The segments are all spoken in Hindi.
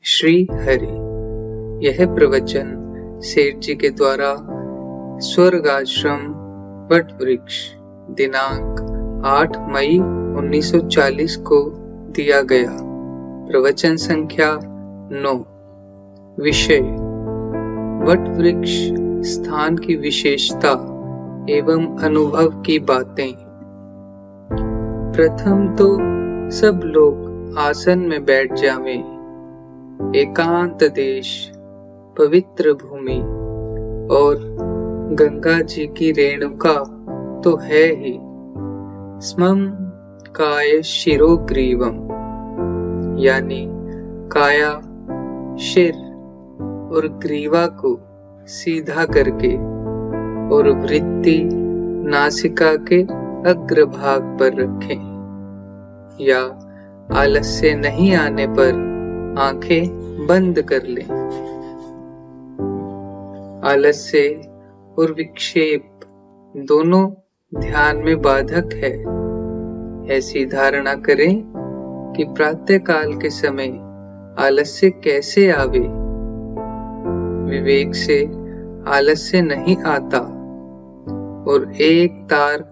श्री हरि। यह प्रवचन सेठ जी के द्वारा स्वर्ग आश्रम वट वृक्ष दिनांक 8 मई 1940 को दिया गया। प्रवचन संख्या 9। विषय वट वृक्ष स्थान की विशेषता एवं अनुभव की बातें। प्रथम तो सब लोग आसन में बैठ जावें। एकांत देश, पवित्र भूमि और गंगा जी की रेणुका तो है ही। स्मम काय शिरोग्रीवम, यानी काया, शिर और ग्रीवा को सीधा करके और वृत्ति नासिका के अग्रभाग पर रखें, या आलस्य नहीं आने पर आंखें बंद कर लें। आलस्य और विक्षेप दोनों ध्यान में बाधक है। ऐसी धारणा करें कि प्रातः काल के समय आलस्य कैसे आवे। विवेक से आलस्य नहीं आता और एक तार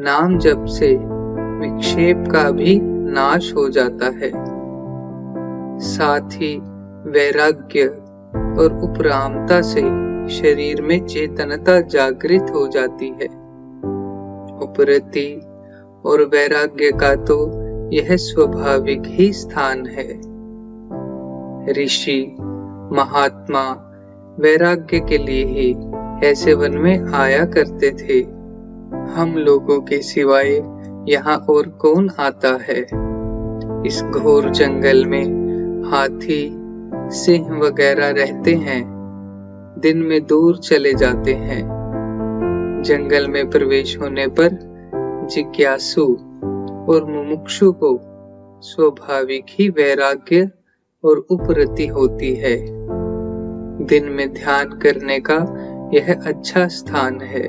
नाम जप से विक्षेप का भी नाश हो जाता है। साथ ही वैराग्य और उपरामता से शरीर में चेतनता जागृत हो जाती है। उपरति और वैराग्य का तो यह स्वाभाविक ही स्थान है। ऋषि महात्मा वैराग्य के लिए ही ऐसे वन में आया करते थे। हम लोगों के सिवाय यहाँ और कौन आता है। इस घोर जंगल में हाथी, सिंह वगैरह रहते हैं। दिन में दूर चले जाते हैं। जंगल में प्रवेश होने पर जिज्ञासु और मुमुक्षु को स्वाभाविक ही वैराग्य और उपरति होती है। दिन में ध्यान करने का यह अच्छा स्थान है।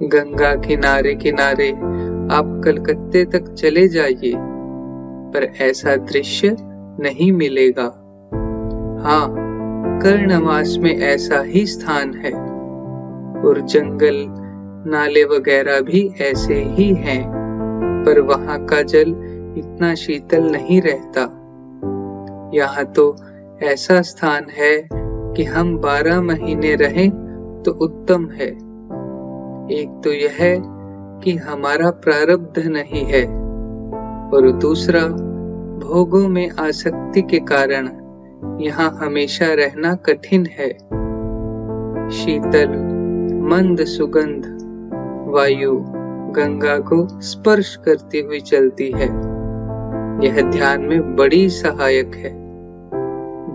गंगा किनारे किनारे आप कलकत्ते तक चले जाइए, पर ऐसा दृश्य नहीं मिलेगा। हाँ, कर्णवास में ऐसा ही स्थान है और जंगल, नाले वगैरह भी ऐसे ही हैं, पर वहां का जल इतना शीतल नहीं रहता। यहाँ तो ऐसा स्थान है कि हम 12 महीने रहें तो उत्तम है। एक तो यह है कि हमारा प्रारब्ध नहीं है और दूसरा भोगों में आसक्ति के कारण यहाँ हमेशा रहना कठिन है। शीतल मंद सुगंध वायु गंगा को स्पर्श करती हुई चलती है। यह ध्यान में बड़ी सहायक है।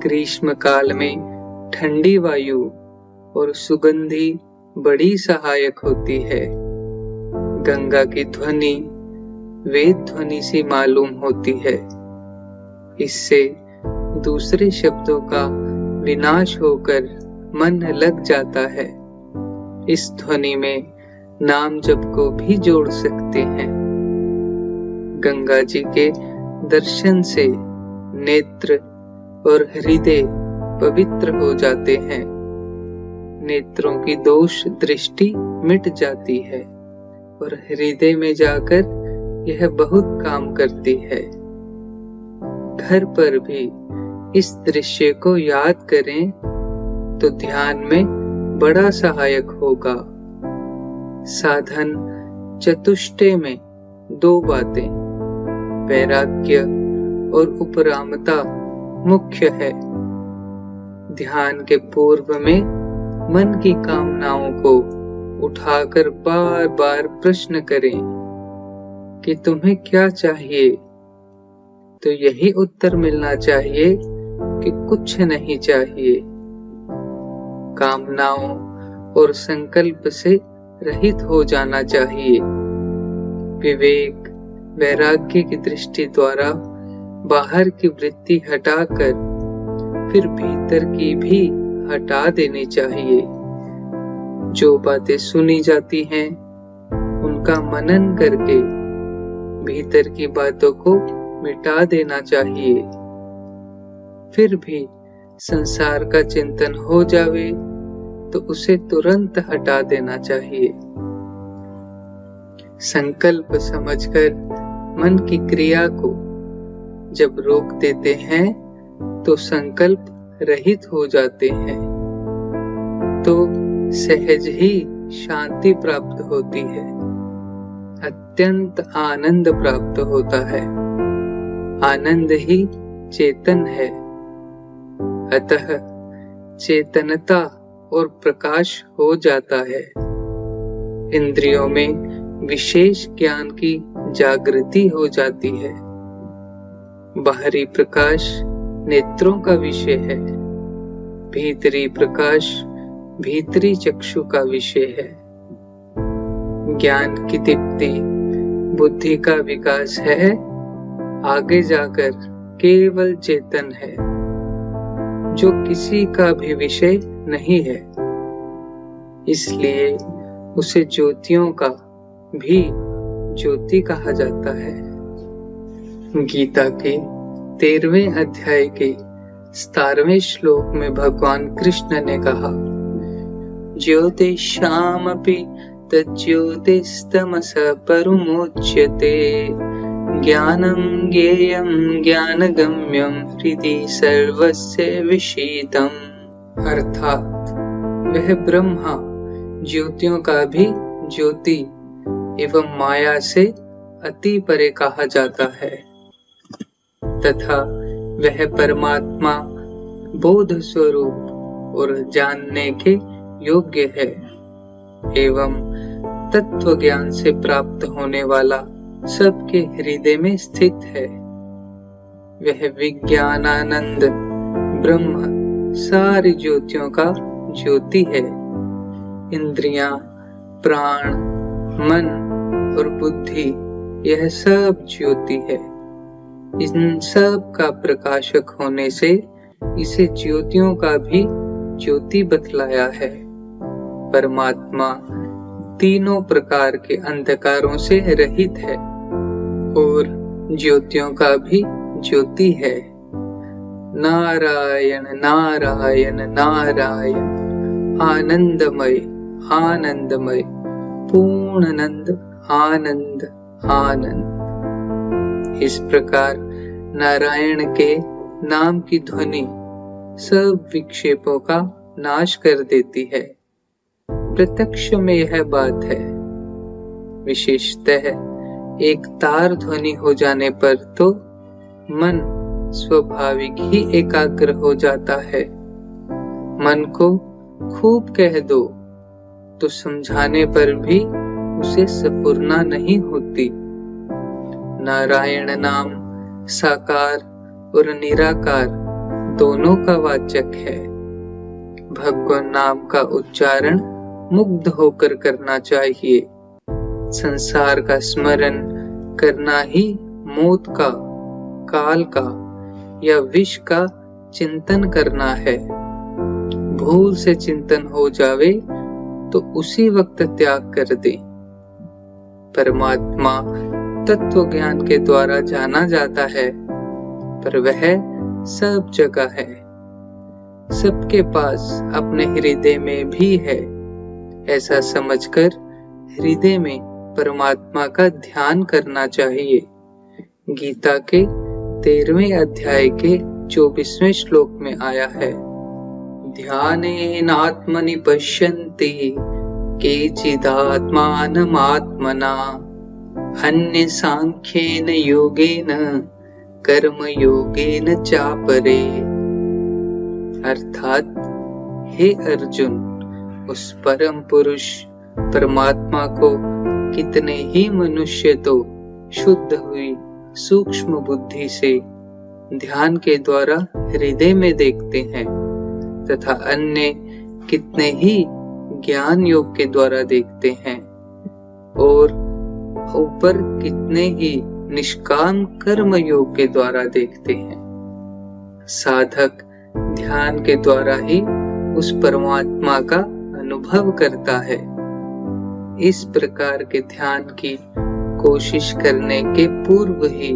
ग्रीष्म काल में ठंडी वायु और सुगंधी बड़ी सहायक होती है। गंगा की ध्वनि वेद ध्वनि सी मालूम होती है। इससे दूसरे शब्दों का विनाश होकर मन लग जाता है। इस ध्वनि में नाम जप को भी जोड़ सकते हैं। गंगा जी के दर्शन से नेत्र और हृदय पवित्र हो जाते हैं। नेत्रों की दोष दृष्टि मिट जाती है और हृदय में जाकर यह बहुत काम करती है। घर पर भी इस दृश्य को याद करें तो ध्यान में बड़ा सहायक होगा। साधन चतुष्टय में 2 बातें, वैराग्य और उपरामता मुख्य है। ध्यान के पूर्व में मन की कामनाओं को उठाकर बार बार प्रश्न करें कि तुम्हें क्या चाहिए, तो यही उत्तर मिलना चाहिए कि कुछ नहीं चाहिए। कामनाओं और संकल्प से रहित हो जाना चाहिए। विवेक वैराग्य की दृष्टि द्वारा बाहर की वृत्ति हटाकर फिर भीतर की भी हटा देनी चाहिए। जो बातें सुनी जाती हैं उनका मनन करके भीतर की बातों को मिटा देना चाहिए। फिर भी संसार का चिंतन हो जावे तो उसे तुरंत हटा देना चाहिए। संकल्प समझकर मन की क्रिया को जब रोक देते हैं तो संकल्प रहित हो जाते हैं, तो सहज ही शांति प्राप्त होती है, अत्यंत आनंद प्राप्त होता है। आनंद ही चेतन है। अतः चेतनता और प्रकाश हो जाता है। इंद्रियों में विशेष ज्ञान की जागृति हो जाती है। बाहरी प्रकाश नेत्रों का विषय है, भीतरी प्रकाश भीतरी चक्षु का विषय है। ज्ञान की दीप्ति बुद्धि का विकास है, आगे जाकर केवल चेतन है, जो किसी का भी विषय नहीं है। इसलिए उसे ज्योतियों का भी ज्योति कहा जाता है। गीता के 13वें अध्याय के 17वें श्लोक में भगवान कृष्ण ने कहा, ज्योतिषामपि तज्ज्योतिस्तमसः परमुच्यते ज्ञानं ज्ञेयं ज्ञानगम्यं हृदि सर्वस्य विषितम्। अर्थात वह ब्रह्मा ज्योतियों का भी ज्योति एवं माया से अति परे कहा जाता है, तथा वह परमात्मा बोध स्वरूप और जानने के योग्य है एवं तत्व ज्ञान से प्राप्त होने वाला सबके हृदय में स्थित है। वह विज्ञानानंद ब्रह्म सारी ज्योतियों का ज्योति है। इंद्रियां, प्राण, मन और बुद्धि यह सब ज्योति है। इन सब का प्रकाशक होने से इसे ज्योतियों का भी ज्योति बतलाया है। परमात्मा तीनों प्रकार के अंधकारों से रहित है और ज्योतियों का भी ज्योति है। नारायण नारायण नारायण आनंदमय आनंदमय पूर्णानंद आनंद आनंद। इस प्रकार नारायण के नाम की ध्वनि सब विक्षेपों का नाश कर देती है। प्रत्यक्ष में यह बात है। विशेषतः एक तार ध्वनि हो जाने पर तो मन स्वाभाविक ही एकाग्र हो जाता है। मन को खूब कह दो तो समझाने पर भी उसे स्फुरना नहीं होती। नारायण नाम साकार और निराकार दोनों का वाचक है। भगवान नाम का उच्चारण मुग्ध होकर करना चाहिए। संसार का स्मरण करना ही मौत का, काल का या विष का चिंतन करना है। भूल से चिंतन हो जावे तो उसी वक्त त्याग कर दे। परमात्मा तत्व ज्ञान के द्वारा जाना जाता है, पर वह सब जगह है, सबके पास अपने हृदय में भी है। ऐसा समझकर हृदय में परमात्मा का ध्यान करना चाहिए। गीता के 13वें अध्याय के 24वें श्लोक में आया है, ध्यानेन आत्मनि पश्यन्ति केचिदात्मानमात्मना अन्य सांख्येन योगेन कर्म योगेन चापरे। अर्थात हे अर्जुन, उस परम पुरुष परमात्मा को कितने ही मनुष्य तो शुद्ध हुई सूक्ष्म बुद्धि से ध्यान के द्वारा हृदय में देखते हैं, तथा अन्य कितने ही ज्ञान योग के द्वारा देखते हैं, और ऊपर कितने ही निष्काम कर्म योग के द्वारा देखते हैं। साधक ध्यान के द्वारा ही उस परमात्मा का अनुभव करता है। इस प्रकार के ध्यान की कोशिश करने के पूर्व ही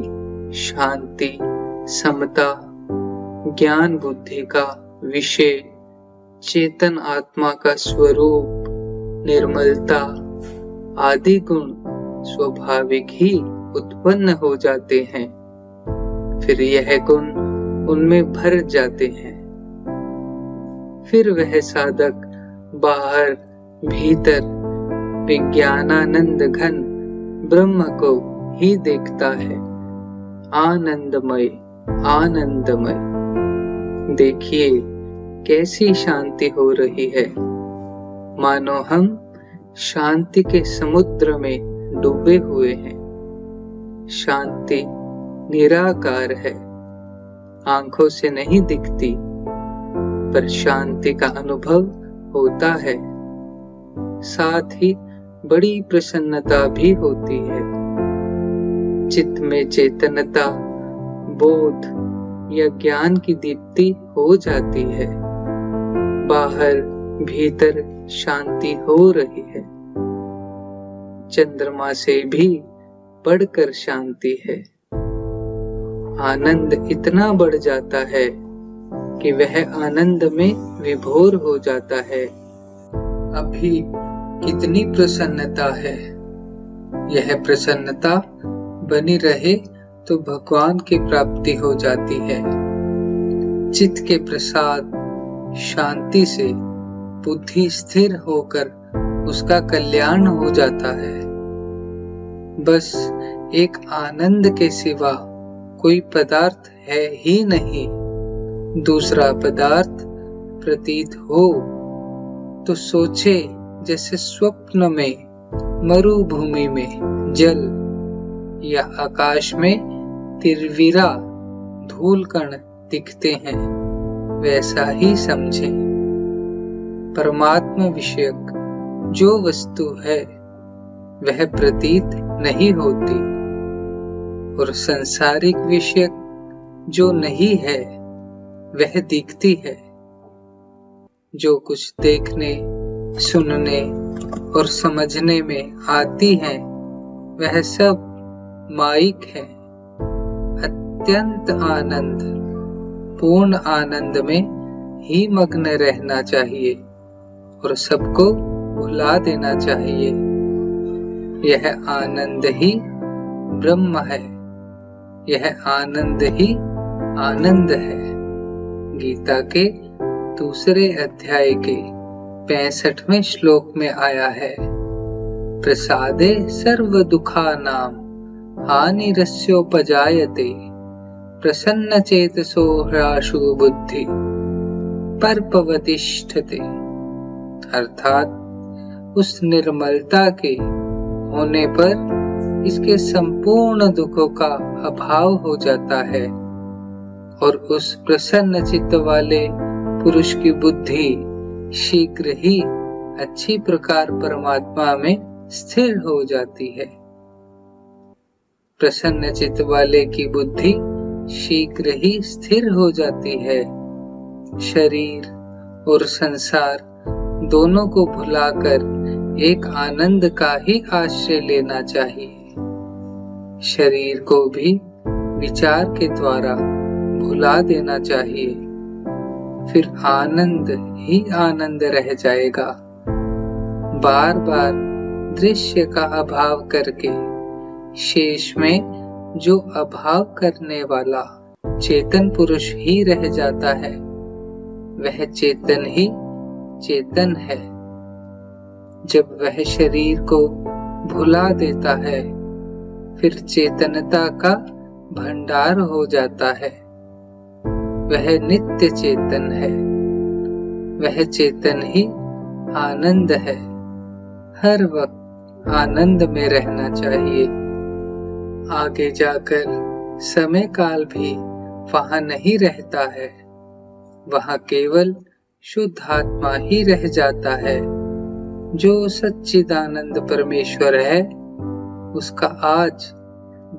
शांति, समता, ज्ञान बुद्धि का विषय, चेतन आत्मा का स्वरूप, निर्मलता आदि गुण स्वाभाविक ही उत्पन्न हो जाते हैं। फिर यह गुण उनमें भर जाते हैं। फिर वह साधक बाहर भीतर विज्ञानानंद घन ब्रह्म को ही देखता है। आनंदमय आनंदमय। देखिए कैसी शांति हो रही है, मानो हम शांति के समुद्र में डूबे हुए हैं। शांति निराकार है, आंखों से नहीं दिखती, पर शांति का अनुभव होता है। साथ ही बड़ी प्रसन्नता भी होती है। चित्त में चेतनता, बोध या ज्ञान की दीप्ति हो जाती है। बाहर भीतर शांति हो रही है। चंद्रमा से भी बढ़कर शांति है। आनंद इतना बढ़ जाता है कि वह आनंद में विभोर हो जाता है। अभी कितनी प्रसन्नता है। यह प्रसन्नता बनी रहे तो भगवान की प्राप्ति हो जाती है। चित्त के प्रसाद शांति से बुद्धि स्थिर होकर उसका कल्याण हो जाता है। बस एक आनंद के सिवा कोई पदार्थ है ही नहीं। दूसरा पदार्थ प्रतीत हो तो सोचे जैसे स्वप्न में मरुभूमि में जल या आकाश में तिरविरा धूल कण दिखते हैं, वैसा ही समझें। परमात्मा विषयक जो वस्तु है वह प्रतीत नहीं होती, और संसारिक विषयक जो नहीं है वह दिखती है। जो कुछ देखने, सुनने और समझने में आती है वह सब माइक है। अत्यंत आनंद, पूर्ण आनंद में ही मग्न रहना चाहिए और सबको भुला देना चाहिए। यह आनंद ही ब्रह्म है। यह आनंद ही आनंद है। गीता के दूसरे अध्याय के 65वें श्लोक में आया है, प्रसादे सर्व दुखानां हानिरस्योपजायते प्रसन्न चेतसो ह्राशु बुद्धि परपवतिष्ठते। अर्थात उस निर्मलता के होने पर इसके संपूर्ण दुखों का अभाव हो जाता है और उस प्रसन्न चित्त वाले पुरुष की बुद्धि शीघ्र ही अच्छी प्रकार परमात्मा में स्थिर हो जाती है। प्रसन्न चित्त वाले की बुद्धि शीघ्र ही स्थिर हो जाती है। शरीर और संसार दोनों को भुलाकर एक आनंद का ही आश्रय लेना चाहिए। शरीर को भी विचार के द्वारा भुला देना चाहिए, फिर आनंद ही आनंद रह जाएगा। बार बार दृश्य का अभाव करके शेष में जो अभाव करने वाला चेतन पुरुष ही रह जाता है, वह चेतन ही चेतन है। जब वह शरीर को भुला देता है, फिर चेतनता का भंडार हो जाता है। वह नित्य चेतन है। वह चेतन ही आनंद है। हर वक्त आनंद में रहना चाहिए। आगे जाकर समय काल भी वहां नहीं रहता है। वहां केवल शुद्ध आत्मा ही रह जाता है। जो सच्चिदानंद परमेश्वर है, उसका आज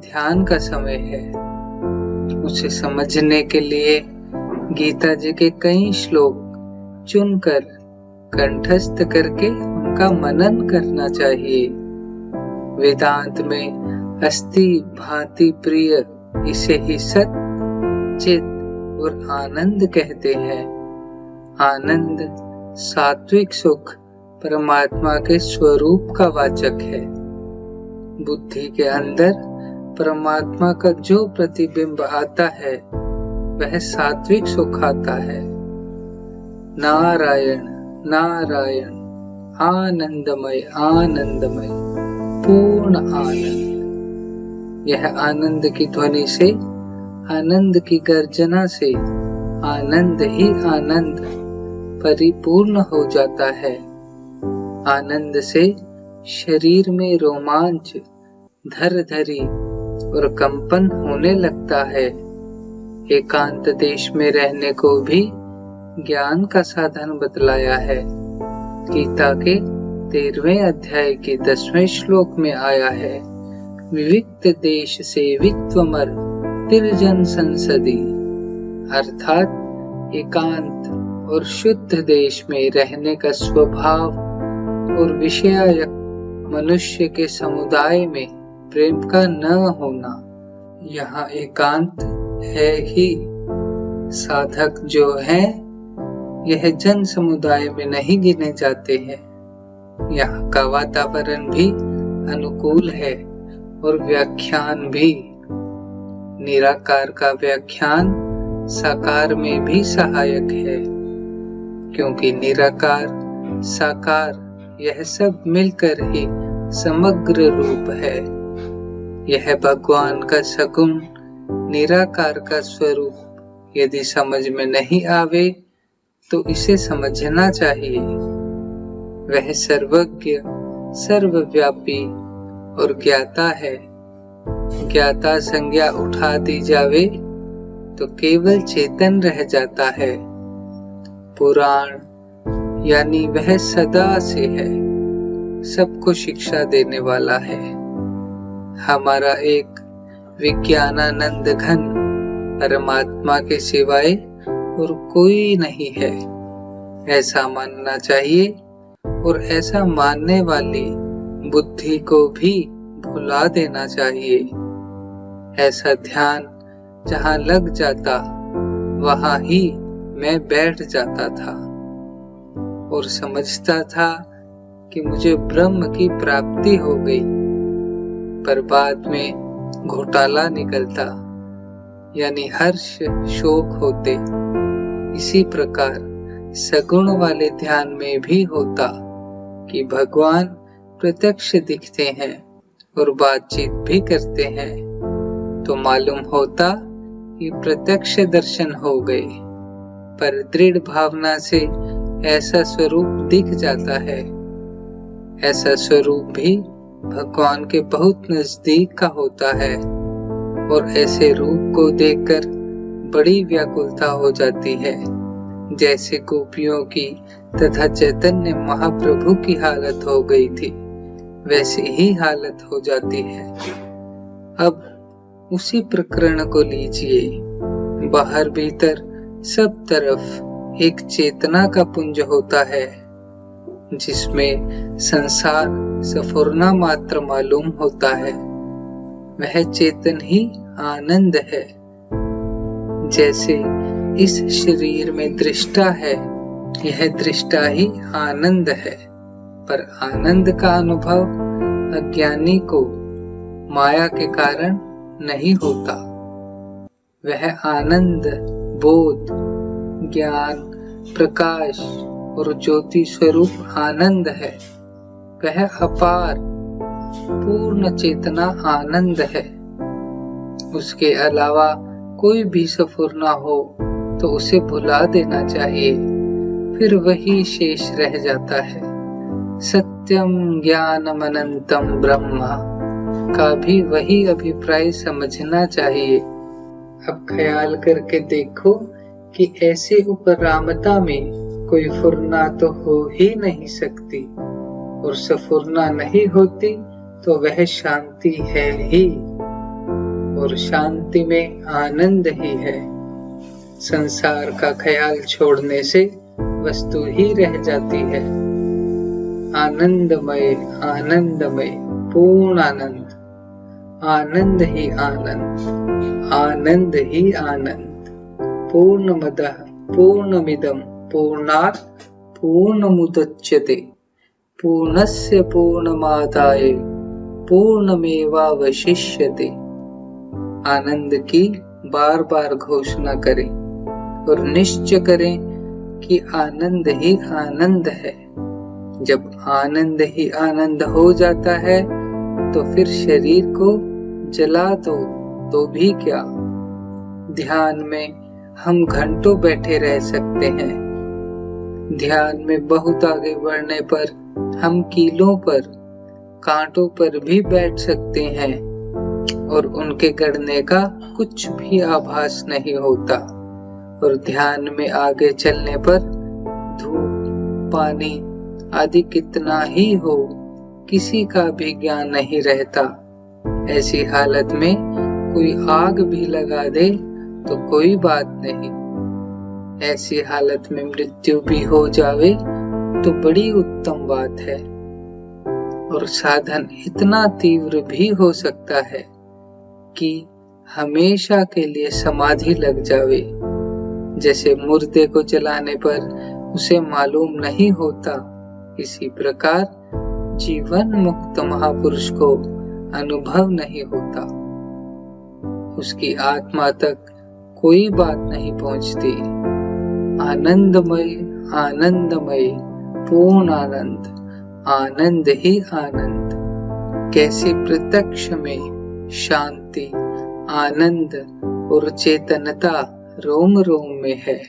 ध्यान का समय है। उसे समझने के लिए गीता जी के कई श्लोक चुनकर कंठस्थ करके उनका मनन करना चाहिए। वेदांत में अस्ति भांति प्रिय, इसे ही सत चित और आनंद कहते हैं। आनंद सात्विक सुख परमात्मा के स्वरूप का वाचक है। बुद्धि के अंदर परमात्मा का जो प्रतिबिंब आता है वह सात्विक सुख आता है। नारायण नारायण आनंदमय आनंदमय पूर्ण आनंद। यह आनंद की ध्वनि से, आनंद की गर्जना से आनंद ही आनंद परिपूर्ण हो जाता है। आनंद से शरीर में रोमांच, धरधरी और कंपन होने लगता है। एकांत देश में रहने को भी ज्ञान का साधन बतलाया है। गीता के 13वें अध्याय के 10वें श्लोक में आया है, विविक्त देश से वित्वमर तिर्जन संसदी, अर्थात एकांत और शुद्ध देश में रहने का स्वभाव और विषयायक मनुष्य के समुदाय में प्रेम का न होना। यहाँ एकांत है ही। साधक जो है यह जन समुदाय में नहीं गिने जाते हैं। यहाँ का वातावरण भी अनुकूल है और व्याख्यान भी। निराकार का व्याख्यान साकार में भी सहायक है, क्योंकि निराकार साकार यह सब मिलकर ही समग्र रूप है। यह भगवान का सगुण निराकार का स्वरूप यदि समझ में नहीं आवे तो इसे समझना चाहिए। वह सर्वज्ञ, सर्वव्यापी और ज्ञाता है। ज्ञाता संज्ञा उठा दी जावे तो केवल चेतन रह जाता है। पुराण यानी वह सदा से है, सबको शिक्षा देने वाला है। हमारा एक विज्ञानानंद घन परमात्मा के सिवाय और कोई नहीं है, ऐसा मानना चाहिए। और ऐसा मानने वाली बुद्धि को भी भुला देना चाहिए। ऐसा ध्यान जहाँ लग जाता वहाँ ही मैं बैठ जाता था और समझता था कि मुझे ब्रह्म की प्राप्ति हो गई। पर बाद में घोटाला निकलता, यानी हर्ष शोक होते। इसी प्रकार सगुण वाले ध्यान में भी होता कि भगवान प्रत्यक्ष दिखते हैं और बातचीत भी करते हैं, तो मालूम होता कि प्रत्यक्ष दर्शन हो गए। पर दृढ़ भावना से ऐसा स्वरूप दिख जाता है। ऐसा स्वरूप भी भगवान के बहुत नजदीक का होता है और ऐसे रूप को देखकर बड़ी व्याकुलता हो जाती है, जैसे गोपियों की तथा चैतन्य महाप्रभु की हालत हो गई थी, वैसी ही हालत हो जाती है। अब उसी प्रकरण को लीजिए। बाहर भीतर सब तरफ एक चेतना का पुंज होता है, जिसमें संसार सफुरना मात्र मालूम होता है। वह चेतन ही आनंद है। जैसे इस शरीर में दृष्टा है, यह दृष्टा ही आनंद है। पर आनंद का अनुभव अज्ञानी को माया के कारण नहीं होता। वह आनंद, बोध, ज्ञान, प्रकाश और ज्योति स्वरूप आनंद है। वह अपार पूर्ण चेतना आनंद है। उसके अलावा कोई भी सफुर ना हो तो उसे भुला देना चाहिए, फिर वही शेष रह जाता है। सत्यम ज्ञानम अनंतम ब्रह्म का भी वही अभिप्राय समझना चाहिए। अब ख्याल करके देखो कि ऐसे उपरामता में कोई फुरना तो हो ही नहीं सकती, और सफुरना नहीं होती तो वह शांति है ही, और शांति में आनंद ही है। संसार का ख्याल छोड़ने से वस्तु ही रह जाती है। आनंदमय आनंदमय पूर्ण आनंद, आनंद ही आनंद, आनंद ही आनंद, पूर्णमदः पूर्णमिदं पूर्णात् पूर्णमुदच्यते पूर्णस्य पूर्णमादाय पूर्णमेवावशिष्यते। आनंद की बार बार घोषणा करें और निश्चय करें कि आनंद ही आनंद है। जब आनंद ही आनंद हो जाता है तो फिर शरीर को जला दो तो भी क्या। ध्यान में हम घंटों बैठे रह सकते हैं। ध्यान में बहुत आगे बढ़ने पर हम कीलों पर, कांटों पर भी बैठ सकते हैं और उनके गड़ने का कुछ भी आभास नहीं होता। और ध्यान में आगे चलने पर धूप, पानी आदि कितना ही हो, किसी का भी ज्ञान नहीं रहता। ऐसी हालत में कोई आग भी लगा दे तो कोई बात नहीं। ऐसी हालत में मृत्यु भी हो जावे तो बड़ी उत्तम बात है। और साधन इतना तीव्र भी हो सकता है कि हमेशा के लिए समाधि लग जावे। जैसे मुर्दे को जलाने पर उसे मालूम नहीं होता, इसी प्रकार जीवन मुक्त महापुरुष को अनुभव नहीं होता। उसकी आत्मा तक कोई बात नहीं पहुंचती। आनंदमय आनंदमय पूर्ण आनंद, आनंद ही आनंद। कैसे प्रत्यक्ष में शांति, आनंद और चेतनता रोम रोम में है।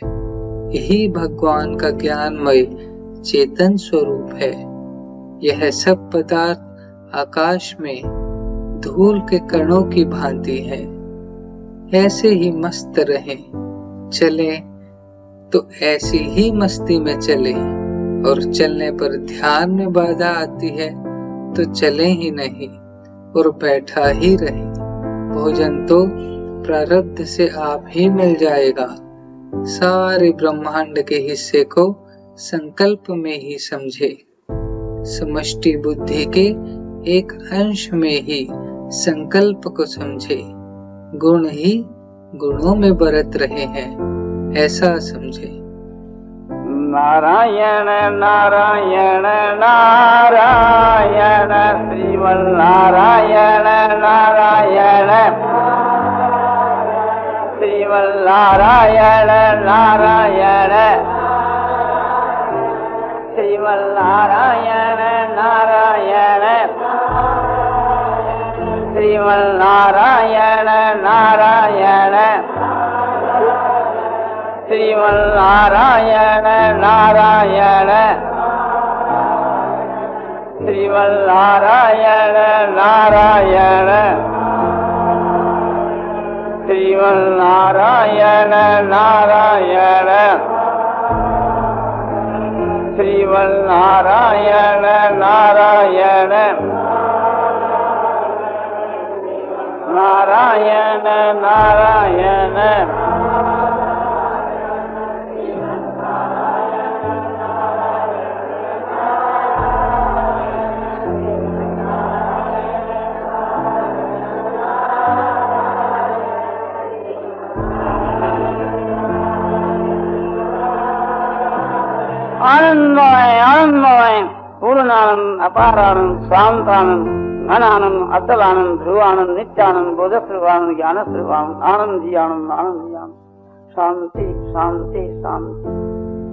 यही भगवान का ज्ञानमय चेतन स्वरूप है। यह सब पदार्थ आकाश में धूल के कणों की भांति है। ऐसे ही मस्त रहें, चले तो ऐसी ही मस्ती में चले, और चलने पर ध्यान में बाधा आती है तो चले ही नहीं और बैठा ही रहे। भोजन तो प्रारब्ध से आप ही मिल जाएगा। सारे ब्रह्मांड के हिस्से को संकल्प में ही समझे। समष्टि बुद्धि के एक अंश में ही संकल्प को समझे। गुण ही गुणों में बरत रहे हैं, ऐसा समझे। नारायण नारायण नारायण श्रीमन्नारायण नारायण श्रीमन्नारायण नारायण श्रीमन्नारायण नारायण श्रीमन्नारायण नारायण श्रीमन्नारायण नारायण श्रीमन्नारायण नारायण श्रीमन्नारायण नारायण श्रीमन्नारायण नारायण नारायण नारायण आनंदमय आनंदमय पूर्णानंद अपारानंद शांतानंद घनानंद अतलानंद ध्रुवानंद नित्यानंद बोधस्वरूपानंद ज्ञानस्वरूपानंद आनंद ही आनंद आनंद ही आनंद शांति शांति शांति।